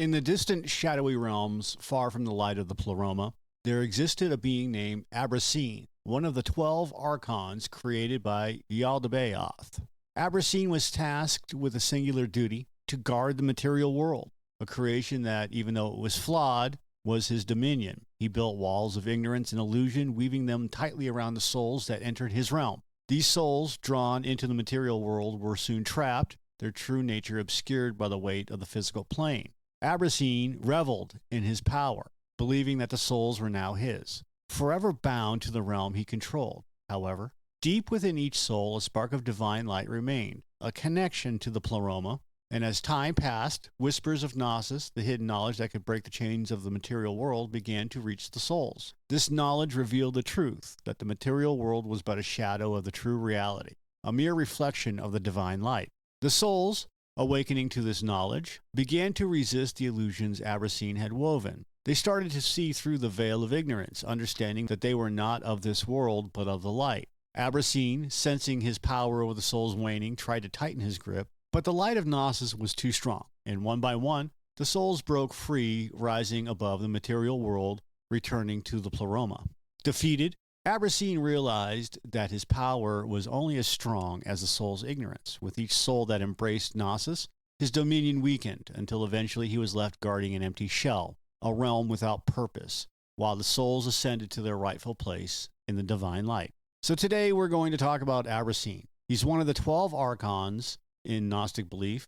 In the distant shadowy realms, far from the light of the Pleroma, there existed a being named Abrisene, one of the 12 Archons created by Yaldabaoth. Abrisene was tasked with a singular duty to guard the material world, a creation that, even though it was flawed, was his dominion. He built walls of ignorance and illusion, weaving them tightly around the souls that entered his realm. These souls, drawn into the material world, were soon trapped, their true nature obscured by the weight of the physical plane. Abrisene reveled in his power, believing that the souls were now his, forever bound to the realm he controlled. However, deep within each soul, a spark of divine light remained, a connection to the Pleroma, and as time passed, whispers of Gnosis, the hidden knowledge that could break the chains of the material world, began to reach the souls. This knowledge revealed the truth, that the material world was but a shadow of the true reality, a mere reflection of the divine light. The souls, awakening to this knowledge, began to resist the illusions Abrisene had woven. They started to see through the veil of ignorance, understanding that they were not of this world, but of the light. Abrisene, sensing his power over the souls waning, tried to tighten his grip, but the light of Gnosis was too strong, and one by one, the souls broke free, rising above the material world, returning to the Pleroma. Defeated, Abrisene realized that his power was only as strong as the soul's ignorance. With each soul that embraced Gnosis, his dominion weakened, until eventually he was left guarding an empty shell, a realm without purpose, while the souls ascended to their rightful place in the divine light. So today we're going to talk about Abrisene. He's one of the 12 Archons in Gnostic belief.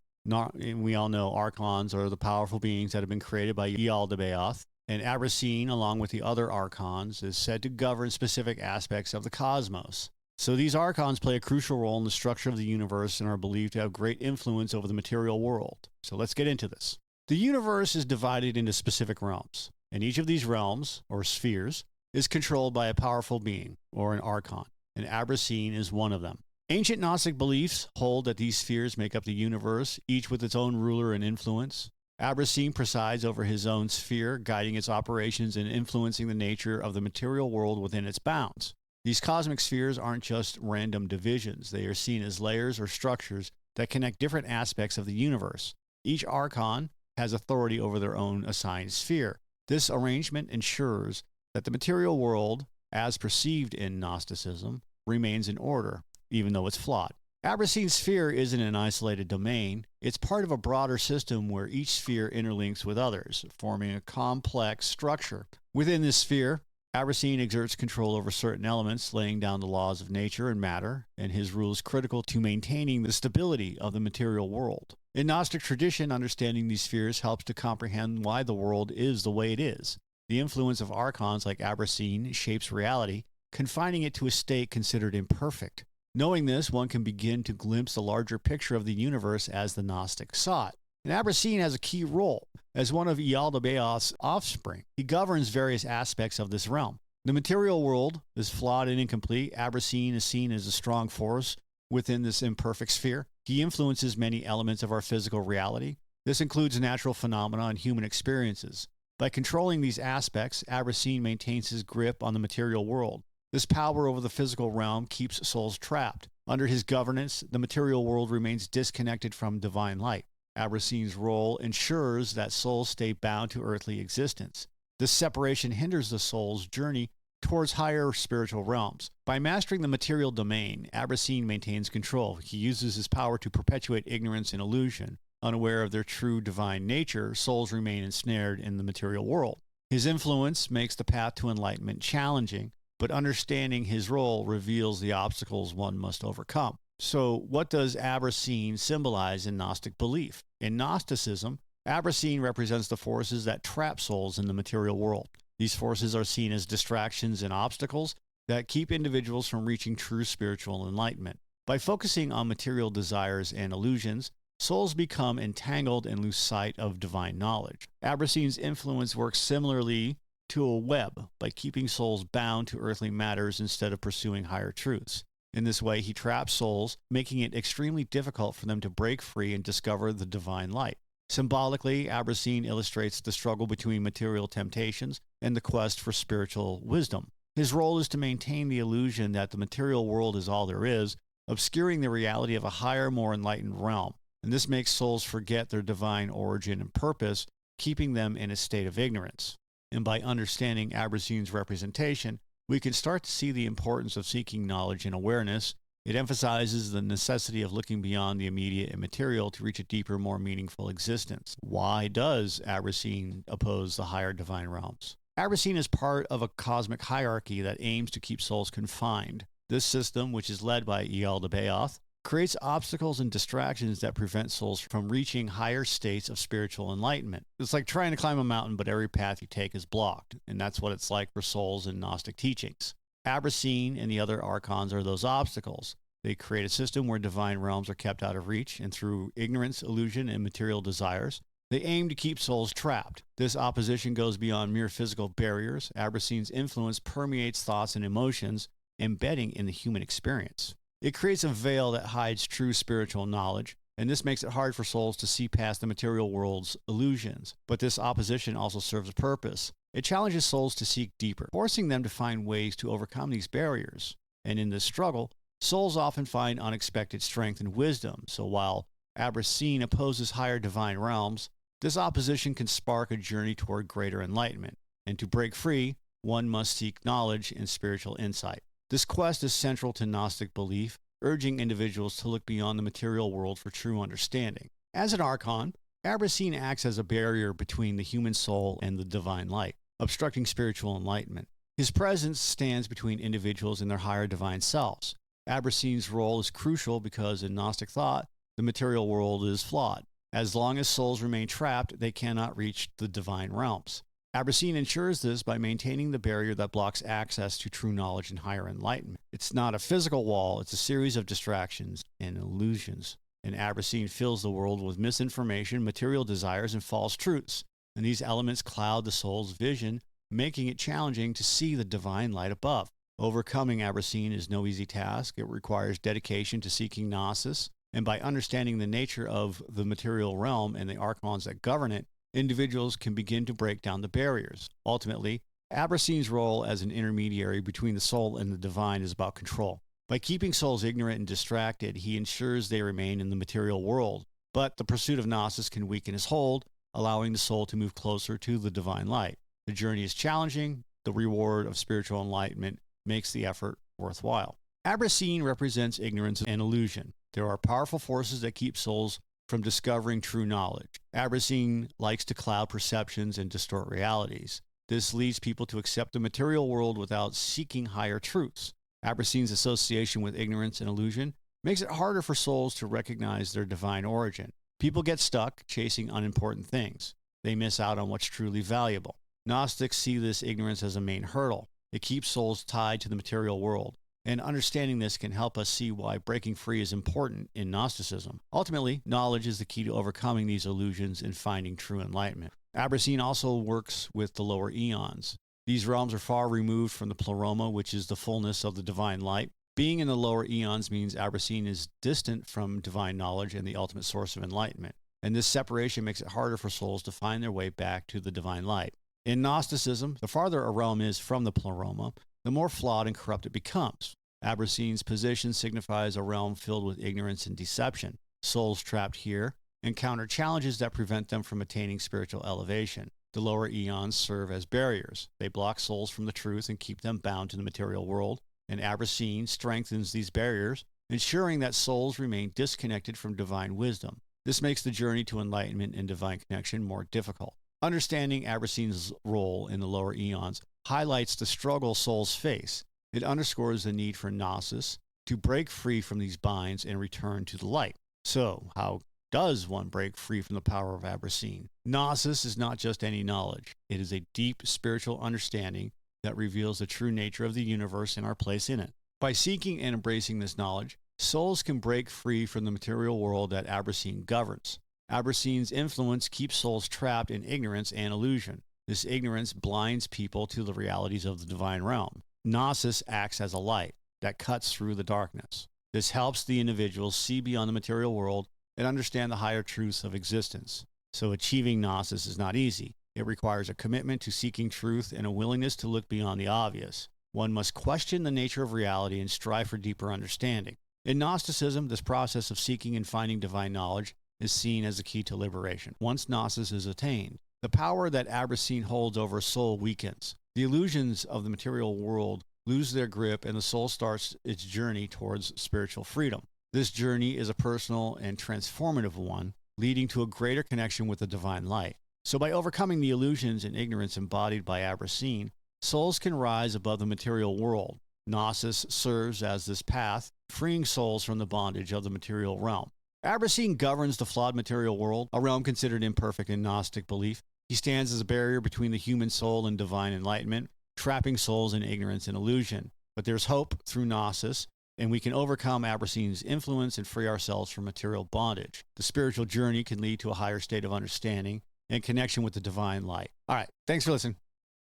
We all know Archons are the powerful beings that have been created by Yaldabaoth, and Abrisene, along with the other Archons, is said to govern specific aspects of the cosmos. So these Archons play a crucial role in the structure of the universe and are believed to have great influence over the material world. So let's get into this. The universe is divided into specific realms, and each of these realms, or spheres, is controlled by a powerful being, or an Archon, and Abrisene is one of them. Ancient Gnostic beliefs hold that these spheres make up the universe, each with its own ruler and influence. Abrisene presides over his own sphere, guiding its operations and influencing the nature of the material world within its bounds. These cosmic spheres aren't just random divisions. They are seen as layers or structures that connect different aspects of the universe. Each Archon has authority over their own assigned sphere. This arrangement ensures that the material world, as perceived in Gnosticism, remains in order, even though it's flawed. Abrisene's sphere isn't an isolated domain. It's part of a broader system where each sphere interlinks with others, forming a complex structure. Within this sphere, Abrisene exerts control over certain elements, laying down the laws of nature and matter, and his rule is critical to maintaining the stability of the material world. In Gnostic tradition, understanding these spheres helps to comprehend why the world is the way it is. The influence of Archons like Abrisene shapes reality, confining it to a state considered imperfect. Knowing this, one can begin to glimpse the larger picture of the universe as the Gnostic sought. And Abrisene has a key role. As one of Yaldabaoth's offspring, he governs various aspects of this realm. The material world is flawed and incomplete. Abrisene is seen as a strong force within this imperfect sphere. He influences many elements of our physical reality. This includes natural phenomena and human experiences. By controlling these aspects, Abrisene maintains his grip on the material world. This power over the physical realm keeps souls trapped. Under his governance, the material world remains disconnected from divine light. Abrisene's role ensures that souls stay bound to earthly existence. This separation hinders the soul's journey towards higher spiritual realms. By mastering the material domain, Abrisene maintains control. He uses his power to perpetuate ignorance and illusion. Unaware of their true divine nature, souls remain ensnared in the material world. His influence makes the path to enlightenment challenging, but understanding his role reveals the obstacles one must overcome. So what does Abrisene symbolize in Gnostic belief? In Gnosticism, Abrisene represents the forces that trap souls in the material world. These forces are seen as distractions and obstacles that keep individuals from reaching true spiritual enlightenment. By focusing on material desires and illusions, souls become entangled and lose sight of divine knowledge. Abrisene's influence works similarly to a web by keeping souls bound to earthly matters instead of pursuing higher truths. In this way, he traps souls, making it extremely difficult for them to break free and discover the divine light. Symbolically, Abrisene illustrates the struggle between material temptations and the quest for spiritual wisdom. His role is to maintain the illusion that the material world is all there is, obscuring the reality of a higher, more enlightened realm. And this makes souls forget their divine origin and purpose, keeping them in a state of ignorance. And by understanding Abrisene's representation, we can start to see the importance of seeking knowledge and awareness. It emphasizes the necessity of looking beyond the immediate and material to reach a deeper, more meaningful existence. Why does Abrisene oppose the higher divine realms? Abrisene is part of a cosmic hierarchy that aims to keep souls confined. This system, which is led by Yaldabaoth, creates obstacles and distractions that prevent souls from reaching higher states of spiritual enlightenment. It's like trying to climb a mountain, but every path you take is blocked, and that's what it's like for souls in Gnostic teachings. Abrisene and the other Archons are those obstacles. They create a system where divine realms are kept out of reach, and through ignorance, illusion, and material desires, they aim to keep souls trapped. This opposition goes beyond mere physical barriers. Abrisene's influence permeates thoughts and emotions, embedding in the human experience. It creates a veil that hides true spiritual knowledge, and this makes it hard for souls to see past the material world's illusions. But this opposition also serves a purpose. It challenges souls to seek deeper, forcing them to find ways to overcome these barriers. And in this struggle, souls often find unexpected strength and wisdom. So while Abrisene opposes higher divine realms, this opposition can spark a journey toward greater enlightenment. And to break free, one must seek knowledge and spiritual insight. This quest is central to Gnostic belief, urging individuals to look beyond the material world for true understanding. As an Archon, Abrisene acts as a barrier between the human soul and the divine light, obstructing spiritual enlightenment. His presence stands between individuals and their higher divine selves. Abrisene's role is crucial because in Gnostic thought, the material world is flawed. As long as souls remain trapped, they cannot reach the divine realms. Abrisene ensures this by maintaining the barrier that blocks access to true knowledge and higher enlightenment. It's not a physical wall, it's a series of distractions and illusions. And Abrisene fills the world with misinformation, material desires, and false truths. And these elements cloud the soul's vision, making it challenging to see the divine light above. Overcoming Abrisene is no easy task. It requires dedication to seeking Gnosis, and by understanding the nature of the material realm and the Archons that govern it, individuals can begin to break down the barriers. Ultimately, Abrisene's role as an intermediary between the soul and the divine is about control. By keeping souls ignorant and distracted, he ensures they remain in the material world. But the pursuit of Gnosis can weaken his hold, allowing the soul to move closer to the divine light. The journey is challenging. The reward of spiritual enlightenment makes the effort worthwhile. Abrisene represents ignorance and illusion. There are powerful forces that keep souls from discovering true knowledge. Abrisene likes to cloud perceptions and distort realities. This leads people to accept the material world without seeking higher truths. Abrisene's association with ignorance and illusion makes it harder for souls to recognize their divine origin. People get stuck chasing unimportant things. They miss out on what's truly valuable. Gnostics see this ignorance as a main hurdle. It keeps souls tied to the material world. And understanding this can help us see why breaking free is important in Gnosticism. Ultimately, knowledge is the key to overcoming these illusions and finding true enlightenment. Abrisene also works with the lower eons. These realms are far removed from the Pleroma, which is the fullness of the divine light. Being in the lower eons means Abrisene is distant from divine knowledge and the ultimate source of enlightenment. And this separation makes it harder for souls to find their way back to the divine light. In Gnosticism, the farther a realm is from the Pleroma, the more flawed and corrupt it becomes. Abrisene's position signifies a realm filled with ignorance and deception. Souls trapped here encounter challenges that prevent them from attaining spiritual elevation. The lower eons serve as barriers. They block souls from the truth and keep them bound to the material world. And Abrisene strengthens these barriers, ensuring that souls remain disconnected from divine wisdom. This makes the journey to enlightenment and divine connection more difficult. Understanding Abrisene's role in the lower eons highlights the struggle souls face. It underscores the need for Gnosis to break free from these binds and return to the light. So, how does one break free from the power of Abrisene? Gnosis is not just any knowledge. It is a deep spiritual understanding that reveals the true nature of the universe and our place in it. By seeking and embracing this knowledge, souls can break free from the material world that Abrisene governs. Abrisene's influence keeps souls trapped in ignorance and illusion. This ignorance blinds people to the realities of the divine realm. Gnosis acts as a light that cuts through the darkness. This helps the individual see beyond the material world and understand the higher truths of existence. So achieving Gnosis is not easy. It requires a commitment to seeking truth and a willingness to look beyond the obvious. One must question the nature of reality and strive for deeper understanding. In Gnosticism, this process of seeking and finding divine knowledge is seen as the key to liberation. Once Gnosis is attained, The power that Abrisene holds over a soul weakens. The illusions of the material world lose their grip, and the soul starts its journey towards spiritual freedom. This journey is a personal and transformative one, leading to a greater connection with the divine light. So by overcoming the illusions and ignorance embodied by Abrisene, souls can rise above the material world. Gnosis serves as this path, freeing souls from the bondage of the material realm. Abrisene governs the flawed material world, a realm considered imperfect in Gnostic belief. He stands as a barrier between the human soul and divine enlightenment, trapping souls in ignorance and illusion. But there's hope through Gnosis, and we can overcome Abrisene's influence and free ourselves from material bondage. The spiritual journey can lead to a higher state of understanding and connection with the divine light. All right, thanks for listening.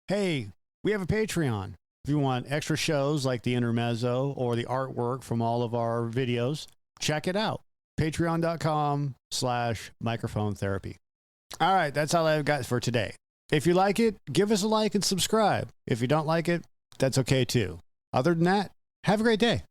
Hey, we have a Patreon. If you want extra shows like the intermezzo or the artwork from all of our videos, check it out. Patreon.com/microphone therapy. All right, that's all I've got for today. If you like it, give us a like and subscribe. If you don't like it, that's okay too. Other than that, have a great day.